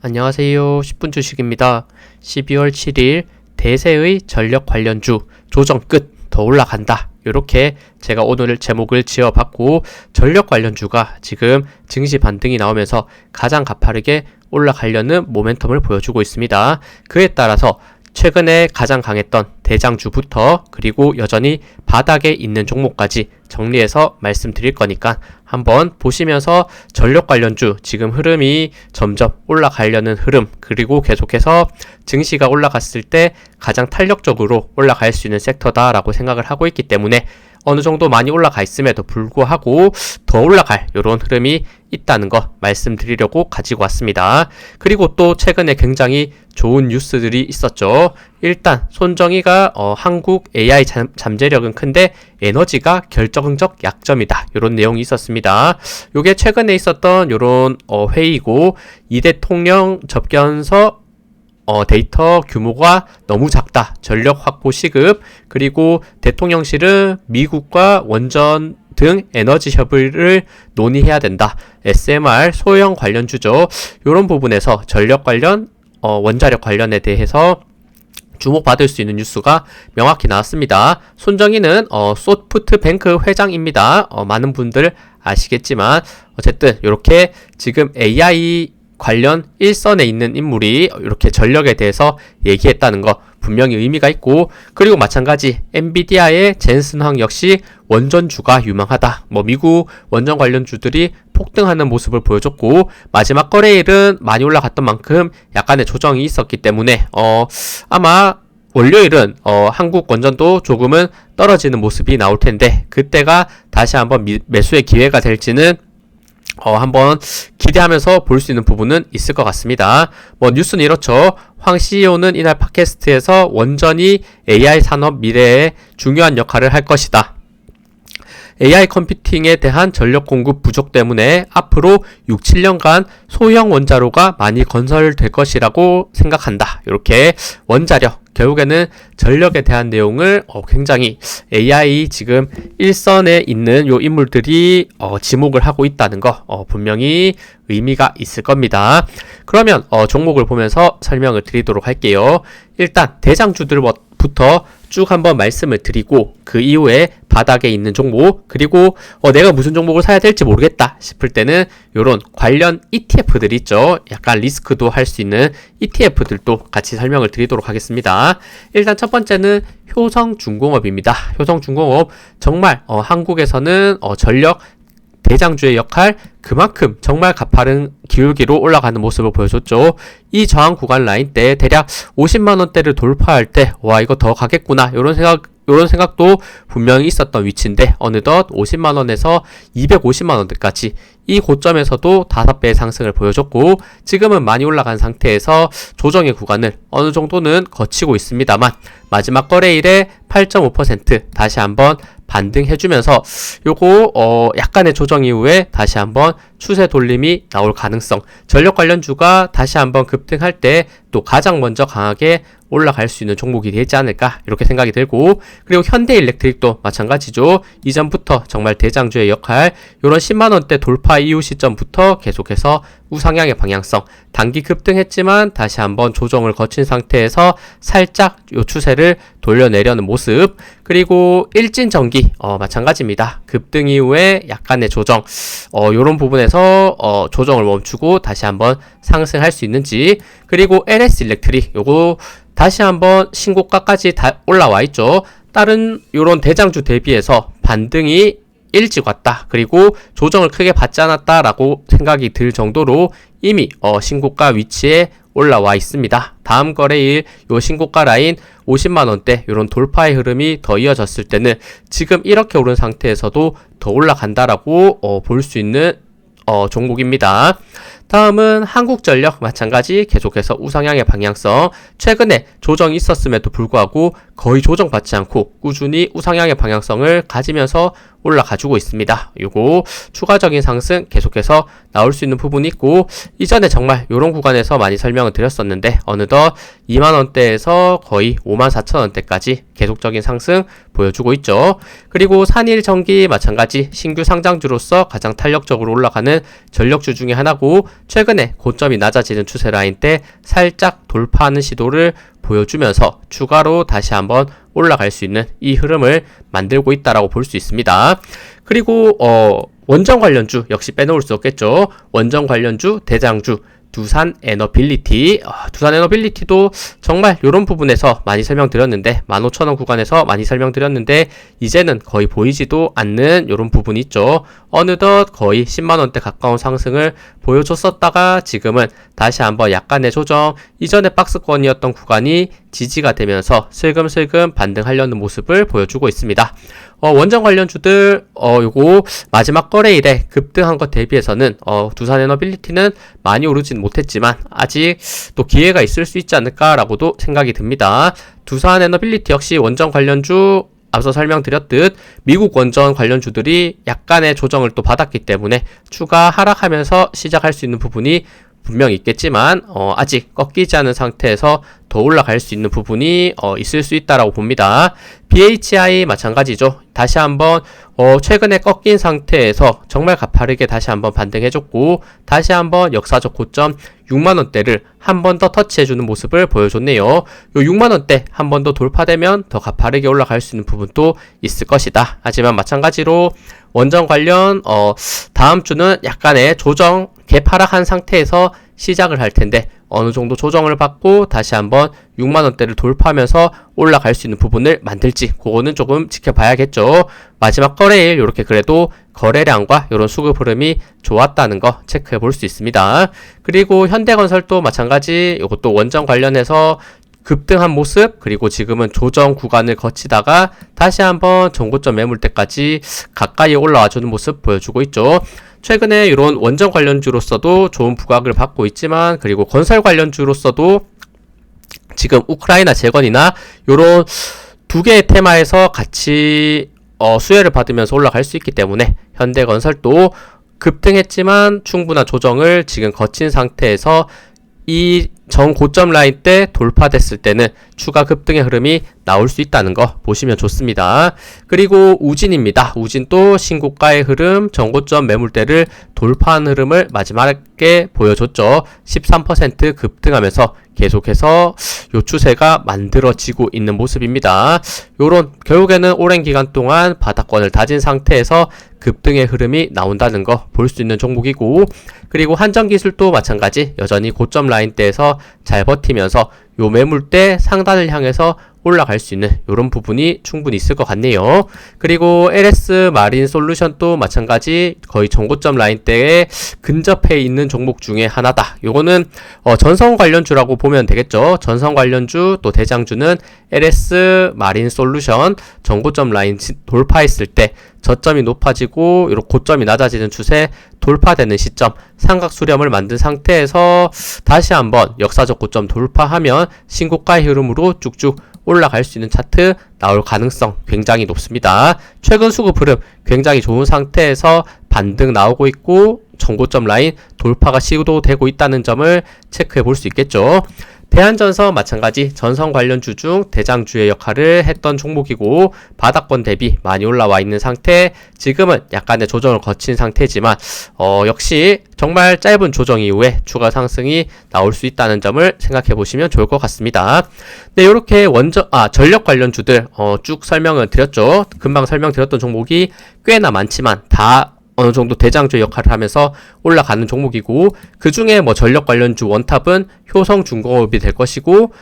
안녕하세요. 10분 주식입니다. 12월 7일 대세의 전력 관련주 조정 끝 더 올라간다. 이렇게 제가 오늘 제목을 지어봤고, 전력 관련주가 지금 증시 반등이 나오면서 가장 가파르게 올라가려는 모멘텀을 보여주고 있습니다. 그에 따라서 최근에 가장 강했던 대장주부터 그리고 여전히 바닥에 있는 종목까지 정리해서 말씀드릴 거니까 한번 보시면서 전력 관련주 지금 흐름이 점점 올라가려는 흐름, 그리고 계속해서 증시가 올라갔을 때 가장 탄력적으로 올라갈 수 있는 섹터다라고 생각을 하고 있기 때문에 어느 정도 많이 올라가 있음에도 불구하고 더 올라갈 이런 흐름이 있다는 거 말씀드리려고 가지고 왔습니다. 그리고 또 최근에 굉장히 좋은 뉴스들이 있었죠. 일단 손정희가 한국 AI 잠재력은 큰데 에너지가 결정적 약점이다. 이런 내용이 있었습니다. 요게 최근에 있었던 이런 회의고, 이 대통령 접견서 데이터 규모가 너무 작다. 전력 확보 시급, 그리고 대통령실은 미국과 원전 등 에너지 협의를 논의해야 된다. SMR 소형 관련주죠. 이런 부분에서 전력 관련, 원자력 관련에 대해서 주목받을 수 있는 뉴스가 명확히 나왔습니다. 손정희는 소프트뱅크 회장입니다. 많은 분들 아시겠지만 어쨌든 이렇게 지금 AI 관련 일선에 있는 인물이 이렇게 전력에 대해서 얘기했다는 거 분명히 의미가 있고, 그리고 마찬가지 엔비디아의 젠슨 황 역시 원전주가 유망하다. 미국 원전 관련주들이 폭등하는 모습을 보여줬고, 마지막 거래일은 많이 올라갔던 만큼 약간의 조정이 있었기 때문에 아마 월요일은 한국 원전도 조금은 떨어지는 모습이 나올 텐데, 그때가 다시 한번 매수의 기회가 될지는 한번 기대하면서 볼 수 있는 부분은 있을 것 같습니다. 뉴스는 이렇죠. 황 CEO는 이날 팟캐스트에서 원전이 AI 산업 미래에 중요한 역할을 할 것이다. AI 컴퓨팅에 대한 전력 공급 부족 때문에 앞으로 6, 7년간 소형 원자로가 많이 건설될 것이라고 생각한다. 이렇게 원자력, 결국에는 전력에 대한 내용을 굉장히 AI 지금 일선에 있는 요 인물들이 지목을 하고 있다는 거 분명히 의미가 있을 겁니다. 그러면 종목을 보면서 설명을 드리도록 할게요. 일단 대장주들부터 쭉 한번 말씀을 드리고, 그 이후에 바닥에 있는 종목, 그리고 내가 무슨 종목을 사야 될지 모르겠다 싶을 때는 요런 관련 ETF들 있죠. 약간 리스크도 할 수 있는 ETF들도 같이 설명을 드리도록 하겠습니다. 일단 첫 번째는 효성중공업입니다. 효성중공업 정말 한국에서는 전력 대장주의 역할, 그만큼 정말 가파른 기울기로 올라가는 모습을 보여줬죠. 이 저항 구간 라인 때 대략 50만원대를 돌파할 때 와, 이거 더 가겠구나 요런 생각도 분명히 있었던 위치인데, 어느덧 50만원에서 250만원대까지 이 고점에서도 5배의 상승을 보여줬고, 지금은 많이 올라간 상태에서 조정의 구간을 어느 정도는 거치고 있습니다만, 마지막 거래일에 8.5% 다시 한번 반등해주면서 요거 약간의 조정 이후에 다시 한번 추세 돌림이 나올 가능성, 전력 관련주가 다시 한번 급등할 때 또 가장 먼저 강하게 올라갈 수 있는 종목이 되지 않을까 이렇게 생각이 들고, 그리고 현대일렉트릭도 마찬가지죠. 이전부터 정말 대장주의 역할, 요런 10만원대 돌파 이후 시점부터 계속해서 우상향의 방향성, 단기 급등했지만 다시 한번 조정을 거친 상태에서 살짝 요 추세를 돌려내려는 모습, 그리고 일진전기 마찬가지입니다. 급등 이후에 약간의 조정, 요런 부분에서 조정을 멈추고 다시 한번 상승할 수 있는지, 그리고 LS 일렉트릭 요거 다시 한번 신고가까지 다 올라와 있죠. 다른 요런 대장주 대비해서 반등이 일찍 왔다, 그리고 조정을 크게 받지 않았다라고 생각이 들 정도로 이미 신고가 위치에 올라와 있습니다. 다음 거래일 요 신고가 라인 50만원대 요런 돌파의 흐름이 더 이어졌을 때는 지금 이렇게 오른 상태에서도 더 올라간다라고 볼 수 있는 종목입니다. 다음은 한국전력 마찬가지 계속해서 우상향의 방향성, 최근에 조정이 있었음에도 불구하고 거의 조정받지 않고 꾸준히 우상향의 방향성을 가지면서 올라가주고 있습니다. 요거 추가적인 상승 계속해서 나올 수 있는 부분이 있고, 이전에 정말 요런 구간에서 많이 설명을 드렸었는데 어느덧 2만원대에서 거의 54,000원대까지 계속적인 상승 보여주고 있죠. 그리고 산일전기 마찬가지 신규 상장주로서 가장 탄력적으로 올라가는 전력주 중에 하나고, 최근에 고점이 낮아지는 추세 라인 때 살짝 돌파하는 시도를 보여주면서 추가로 다시 한번 올라갈 수 있는 이 흐름을 만들고 있다라고 볼 수 있습니다. 그리고 원전 관련주 역시 빼놓을 수 없겠죠. 원전 관련주 대장주 두산 에너빌리티. 두산 에너빌리티도 정말 이런 부분에서 많이 설명드렸는데 15,000원 구간에서 많이 설명드렸는데 이제는 거의 보이지도 않는 이런 부분이 있죠. 어느덧 거의 10만원대 가까운 상승을 보여줬었다가 지금은 다시 한번 약간의 조정, 이전에 박스권이었던 구간이 지지가 되면서 슬금슬금 반등하려는 모습을 보여주고 있습니다. 원전 관련주들 요거 마지막 거래일에 급등한 것 대비해서는 두산 에너빌리티는 많이 오르진 못했지만 아직 또 기회가 있을 수 있지 않을까라고도 생각이 듭니다. 두산 에너빌리티 역시 원전 관련주 앞서 설명드렸듯 미국 원전 관련주들이 약간의 조정을 또 받았기 때문에 추가 하락하면서 시작할 수 있는 부분이 분명히 있겠지만 아직 꺾이지 않은 상태에서 더 올라갈 수 있는 부분이 있을 수 있다라고 봅니다. BHI 마찬가지죠. 다시 한번 최근에 꺾인 상태에서 정말 가파르게 다시 한번 반등해줬고, 다시 한번 역사적 고점 6만원대를 한 번 더 터치해주는 모습을 보여줬네요. 요 6만원대 한 번 더 돌파되면 더 가파르게 올라갈 수 있는 부분도 있을 것이다. 하지만 마찬가지로 원전 관련 다음 주는 약간의 조정 개파락한 상태에서 시작을 할 텐데 어느 정도 조정을 받고 다시 한번 6만원대를 돌파하면서 올라갈 수 있는 부분을 만들지, 그거는 조금 지켜봐야겠죠. 마지막 거래일 이렇게 그래도 거래량과 이런 수급 흐름이 좋았다는 거 체크해 볼 수 있습니다. 그리고 현대건설도 마찬가지, 이것도 원전 관련해서 급등한 모습, 그리고 지금은 조정 구간을 거치다가 다시 한번 전고점 매물대까지 가까이 올라와주는 모습 보여주고 있죠. 최근에 이런 원전 관련주로서도 좋은 부각을 받고 있지만, 그리고 건설 관련주로서도 지금 우크라이나 재건이나 이런 두 개의 테마에서 같이 수혜를 받으면서 올라갈 수 있기 때문에 현대건설도 급등했지만 충분한 조정을 지금 거친 상태에서 이 전 고점 라인 때 돌파됐을 때는 추가 급등의 흐름이 나올 수 있다는 거 보시면 좋습니다. 그리고 우진입니다. 우진도 신고가의 흐름, 전고점 매물대를 돌파한 흐름을 마지막에 보여줬죠. 13% 급등하면서 계속해서 요 추세가 만들어지고 있는 모습입니다. 요런 결국에는 오랜 기간 동안 바닥권을 다진 상태에서 급등의 흐름이 나온다는 거 볼 수 있는 종목이고, 그리고 한전기술도 마찬가지 여전히 고점 라인대에서 잘 버티면서 요 매물대 상단을 향해서 올라갈 수 있는 이런 부분이 충분히 있을 것 같네요. 그리고 LS 마린 솔루션도 마찬가지 거의 전고점 라인대에 근접해 있는 종목 중에 하나다. 요거는 전선 관련주라고 보면 되겠죠. 전선 관련주 또 대장주는 LS 마린 솔루션, 전고점 라인 돌파했을 때 저점이 높아지고 이렇게 고점이 낮아지는 추세 돌파되는 시점, 삼각 수렴을 만든 상태에서 다시 한번 역사적 고점 돌파하면 신고가의 흐름으로 쭉쭉 올라갈 수 있는 차트 나올 가능성 굉장히 높습니다. 최근 수급 흐름 굉장히 좋은 상태에서 반등 나오고 있고 전고점 라인 돌파가 시도되고 있다는 점을 체크해 볼 수 있겠죠. 대한전선 마찬가지 전선 관련주 중 대장주의 역할을 했던 종목이고 바닥권 대비 많이 올라와 있는 상태, 지금은 약간의 조정을 거친 상태지만 역시 정말 짧은 조정 이후에 추가 상승이 나올 수 있다는 점을 생각해 보시면 좋을 것 같습니다. 네, 이렇게 전력 관련주들 쭉 설명을 드렸죠. 금방 설명드렸던 종목이 꽤나 많지만 다 어느 정도 대장주 역할을 하면서 올라가는 종목이고, 그 중에 전력 관련주 원탑은 효성중공업이 될 것이고,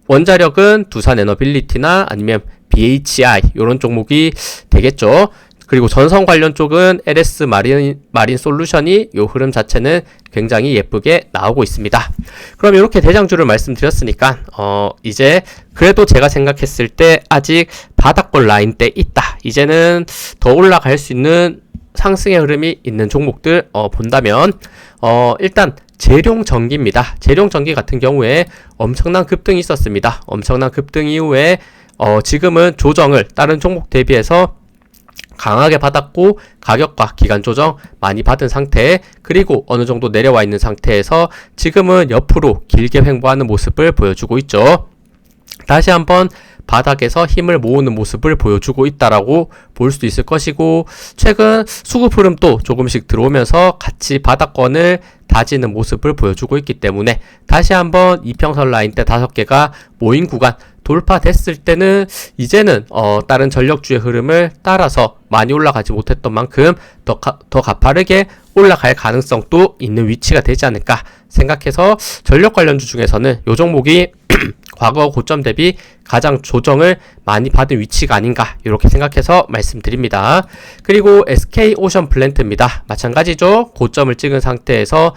원자력은 두산에너빌리티나 아니면 BHI 이런 종목이 되겠죠. 그리고 전선 관련 쪽은 LS 마린 솔루션이 요 흐름 자체는 굉장히 예쁘게 나오고 있습니다. 그럼 이렇게 대장주를 말씀드렸으니까 이제 그래도 제가 생각했을 때 아직 바닥권 라인 때 있다, 이제는 더 올라갈 수 있는 상승의 흐름이 있는 종목들 본다면 일단 재룡전기입니다. 재룡전기 같은 경우에 엄청난 급등이 있었습니다. 엄청난 급등 이후에 지금은 조정을 다른 종목 대비해서 강하게 받았고 가격과 기간 조정 많이 받은 상태, 그리고 어느 정도 내려와 있는 상태에서 지금은 옆으로 길게 횡보하는 모습을 보여주고 있죠. 다시 한번 바닥에서 힘을 모으는 모습을 보여주고 있다라고 볼 수도 있을 것이고, 최근 수급 흐름도 조금씩 들어오면서 같이 바닥권을 다지는 모습을 보여주고 있기 때문에 다시 한번 이평선 라인대 5개가 모인 구간 돌파됐을 때는 이제는 다른 전력주의 흐름을 따라서 많이 올라가지 못했던 만큼 더 가파르게 올라갈 가능성도 있는 위치가 되지 않을까 생각해서 전력 관련주 중에서는 이 종목이 과거 고점 대비 가장 조정을 많이 받은 위치가 아닌가 이렇게 생각해서 말씀드립니다. 그리고 SK오션플랜트입니다. 마찬가지죠. 고점을 찍은 상태에서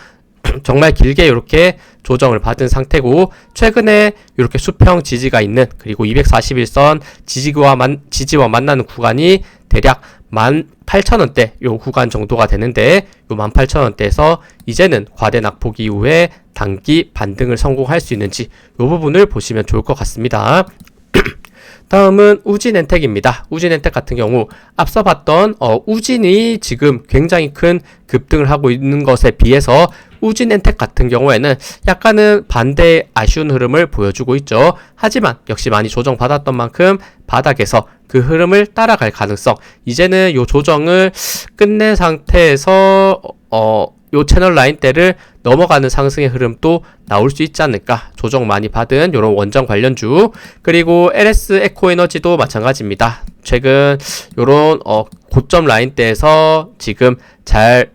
정말 길게 이렇게 조정을 받은 상태고, 최근에 이렇게 수평 지지가 있는, 그리고 241선 지지와 만나는 구간이 대략 18,000원대 요 구간 정도가 되는데, 요 18,000원대에서 이제는 과대 낙폭 이후에 단기 반등을 성공할 수 있는지 요 부분을 보시면 좋을 것 같습니다. 다음은 우진엔텍입니다. 우진엔텍 같은 경우 앞서 봤던 우진이 지금 굉장히 큰 급등을 하고 있는 것에 비해서 우진엔텍 같은 경우에는 약간은 반대의 아쉬운 흐름을 보여주고 있죠. 하지만 역시 많이 조정받았던 만큼 바닥에서 그 흐름을 따라갈 가능성, 이제는 요 조정을 끝낸 상태에서 요 채널 라인대를 넘어가는 상승의 흐름도 나올 수 있지 않을까. 조정 많이 받은 요런 원전 관련주, 그리고 LS 에코에너지도 마찬가지입니다. 최근 요런 고점 라인대에서 지금 잘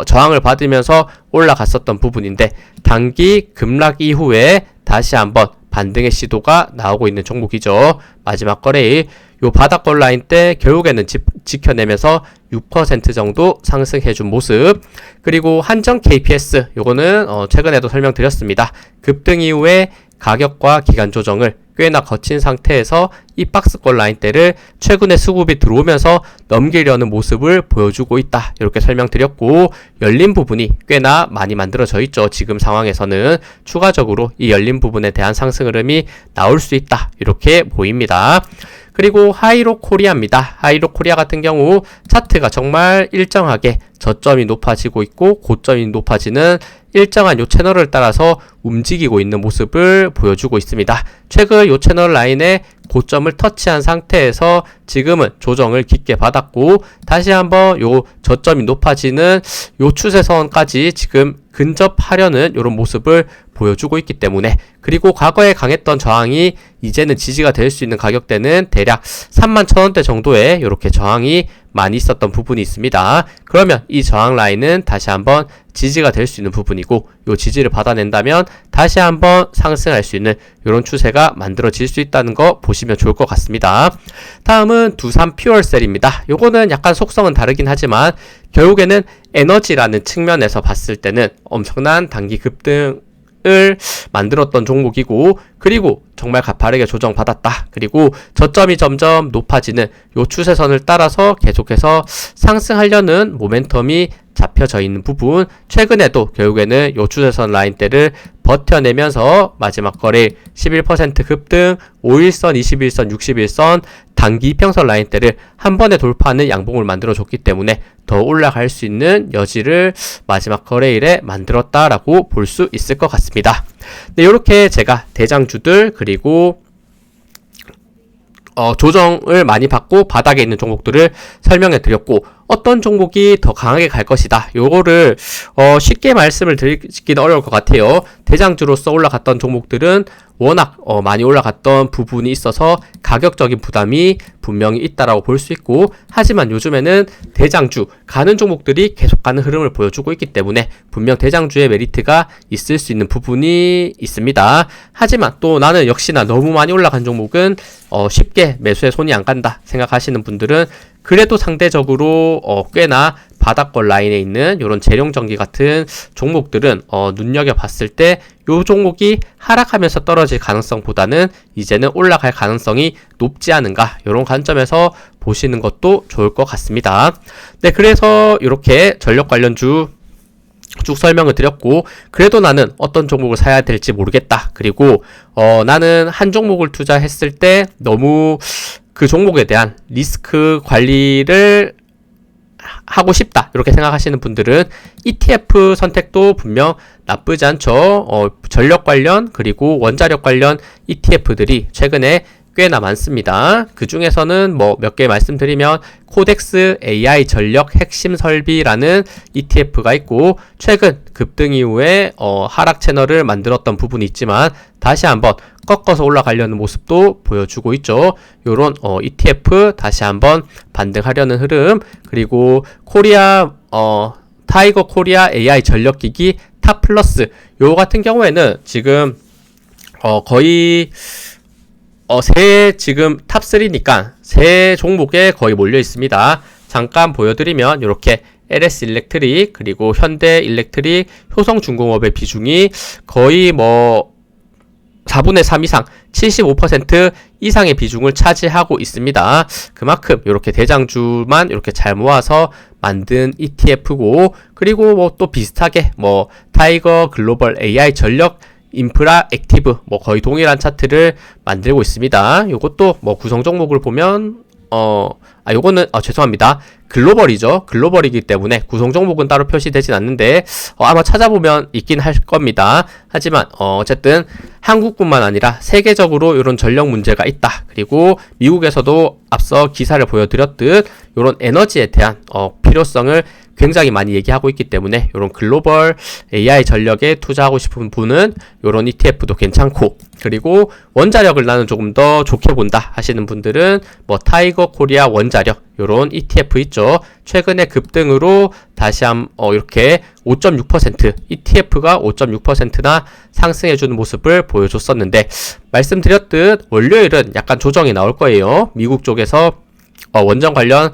저항을 받으면서 올라갔었던 부분인데, 단기 급락 이후에 다시 한번 반등의 시도가 나오고 있는 종목이죠. 마지막 거래일 요 바닥권 라인 때 결국에는 지켜내면서 6% 정도 상승해준 모습. 그리고 한정 KPS, 요거는 최근에도 설명드렸습니다. 급등 이후에 가격과 기간 조정을 꽤나 거친 상태에서 이 박스권 라인대를 최근에 수급이 들어오면서 넘기려는 모습을 보여주고 있다, 이렇게 설명드렸고, 열린 부분이 꽤나 많이 만들어져 있죠. 지금 상황에서는 추가적으로 이 열린 부분에 대한 상승 흐름이 나올 수 있다, 이렇게 보입니다. 그리고 하이로 코리아입니다. 하이로 코리아 같은 경우 차트가 정말 일정하게 저점이 높아지고 있고 고점이 높아지는 일정한 요 채널을 따라서 움직이고 있는 모습을 보여주고 있습니다. 최근 요 채널 라인에 고점을 터치한 상태에서 지금은 조정을 깊게 받았고, 다시 한번 요 저점이 높아지는 요 추세선까지 지금 근접하려는 이런 모습을 보여주고 있기 때문에, 그리고 과거에 강했던 저항이 이제는 지지가 될 수 있는 가격대는 대략 31,000원대 정도에 이렇게 저항이 많이 있었던 부분이 있습니다. 그러면 이 저항 라인은 다시 한번 지지가 될 수 있는 부분이고, 이 지지를 받아낸다면 다시 한번 상승할 수 있는 이런 추세가 만들어질 수 있다는 거 보시면 좋을 것 같습니다. 다음은 두산 퓨얼셀입니다. 요거는 약간 속성은 다르긴 하지만 결국에는 에너지라는 측면에서 봤을 때는 엄청난 단기 급등 을 만들었던 종목이고, 그리고 정말 가파르게 조정받았다. 그리고 저점이 점점 높아지는 요 추세선을 따라서 계속해서 상승하려는 모멘텀이 잡혀져 있는 부분, 최근에도 결국에는 요 추세선 라인대를 버텨내면서 마지막 거래일 11% 급등, 5일선, 21선, 61선 단기 이평선 라인대를 한 번에 돌파하는 양봉을 만들어줬기 때문에 더 올라갈 수 있는 여지를 마지막 거래일에 만들었다라고 볼 수 있을 것 같습니다. 네, 이렇게 제가 대장주들 그리고 조정을 많이 받고 바닥에 있는 종목들을 설명해 드렸고, 어떤 종목이 더 강하게 갈 것이다, 요거를 쉽게 말씀을 드리기는 어려울 것 같아요. 대장주로서 올라갔던 종목들은 워낙 많이 올라갔던 부분이 있어서 가격적인 부담이 분명히 있다라고 볼 수 있고, 하지만 요즘에는 대장주 가는 종목들이 계속 가는 흐름을 보여주고 있기 때문에 분명 대장주의 메리트가 있을 수 있는 부분이 있습니다. 하지만 또 나는 역시나 너무 많이 올라간 종목은 쉽게 매수에 손이 안 간다 생각하시는 분들은 그래도 상대적으로 꽤나 바닥권 라인에 있는 이런 재룡전기 같은 종목들은 눈여겨봤을 때 이 종목이 하락하면서 떨어질 가능성보다는 이제는 올라갈 가능성이 높지 않은가, 이런 관점에서 보시는 것도 좋을 것 같습니다. 네, 그래서 이렇게 전력 관련주 쭉 설명을 드렸고, 그래도 나는 어떤 종목을 사야 될지 모르겠다, 그리고 나는 한 종목을 투자했을 때 너무 그 종목에 대한 리스크 관리를 하고 싶다 이렇게 생각하시는 분들은 ETF 선택도 분명 나쁘지 않죠. 전력 관련 그리고 원자력 관련 ETF들이 최근에 꽤나 많습니다. 그 중에서는 뭐 몇 개 말씀드리면 코덱스 AI 전력 핵심 설비라는 ETF가 있고 최근 급등 이후에 하락 채널을 만들었던 부분이 있지만 다시 한번 꺾어서 올라가려는 모습도 보여주고 있죠. 요런 ETF 다시 한번 반등하려는 흐름 그리고 코리아 타이거 코리아 AI 전력기기 탑플러스 요 같은 경우에는 지금 거의 지금 탑3니까 세 종목에 거의 몰려 있습니다. 잠깐 보여드리면 이렇게 LS 일렉트릭 그리고 현대 일렉트릭 효성중공업의 비중이 거의 뭐 4분의 3 이상 75% 이상의 비중을 차지하고 있습니다. 그만큼 이렇게 대장주만 이렇게 잘 모아서 만든 ETF고 그리고 뭐 또 비슷하게 뭐 타이거 글로벌 AI 전력 인프라 액티브 뭐 거의 동일한 차트를 만들고 있습니다. 요것도 뭐 구성 종목을 보면 요거는 죄송합니다. 글로벌이죠. 글로벌이기 때문에 구성 종목은 따로 표시되진 않는데 아마 찾아보면 있긴 할 겁니다. 하지만 어쨌든 한국뿐만 아니라 세계적으로 이런 전력 문제가 있다. 그리고 미국에서도 앞서 기사를 보여드렸듯 이런 에너지에 대한 필요성을 굉장히 많이 얘기하고 있기 때문에 이런 글로벌 AI 전력에 투자하고 싶은 분은 이런 ETF도 괜찮고 그리고 원자력을 나는 조금 더 좋게 본다 하시는 분들은 뭐 타이거 코리아 원자력 이런 ETF 있죠. 최근에 급등으로 다시 이렇게 5.6% ETF가 5.6%나 상승해주는 모습을 보여줬었는데 말씀드렸듯 월요일은 약간 조정이 나올 거예요. 미국 쪽에서 원전 관련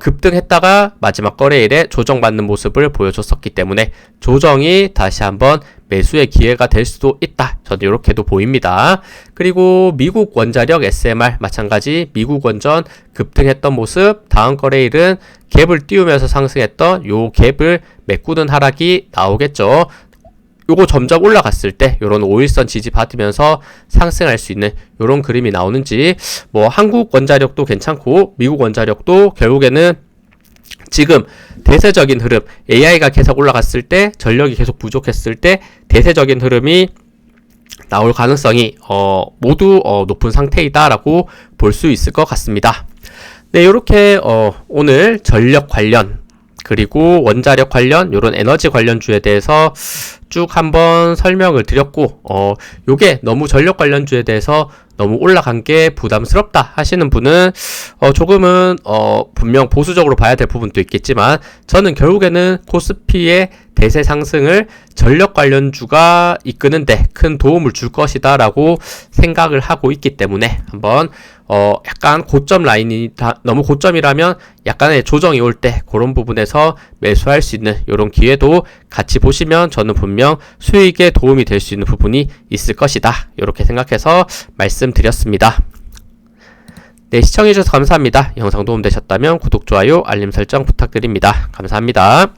급등했다가 마지막 거래일에 조정받는 모습을 보여줬었기 때문에 조정이 다시 한번 매수의 기회가 될 수도 있다. 저는 이렇게도 보입니다. 그리고 미국 원자력 SMR 마찬가지 미국 원전 급등했던 모습 다음 거래일은 갭을 띄우면서 상승했던 요 갭을 메꾸는 하락이 나오겠죠. 요거 점점 올라갔을 때 요런 5일선 지지 받으면서 상승할 수 있는 요런 그림이 나오는지 뭐 한국 원자력도 괜찮고 미국 원자력도 결국에는 지금 대세적인 흐름 AI가 계속 올라갔을 때 전력이 계속 부족했을 때 대세적인 흐름이 나올 가능성이 모두 높은 상태이다 라고 볼 수 있을 것 같습니다. 네, 요렇게 오늘 전력 관련 그리고 원자력 관련 요런 에너지 관련주에 대해서 쭉 한번 설명을 드렸고 요게 너무 전력 관련주에 대해서 너무 올라간 게 부담스럽다 하시는 분은 조금은 분명 보수적으로 봐야 될 부분도 있겠지만 저는 결국에는 코스피의 대세 상승을 전력 관련주가 이끄는데 큰 도움을 줄 것이다 라고 생각을 하고 있기 때문에 한번 약간 고점 라인이 너무 고점이라면 약간의 조정이 올 때 그런 부분에서 매수할 수 있는 이런 기회도 같이 보시면 저는 분명 수익에 도움이 될 수 있는 부분이 있을 것이다 이렇게 생각해서 말씀드렸습니다. 네, 시청해주셔서 감사합니다. 영상 도움되셨다면 구독, 좋아요, 알림 설정 부탁드립니다. 감사합니다.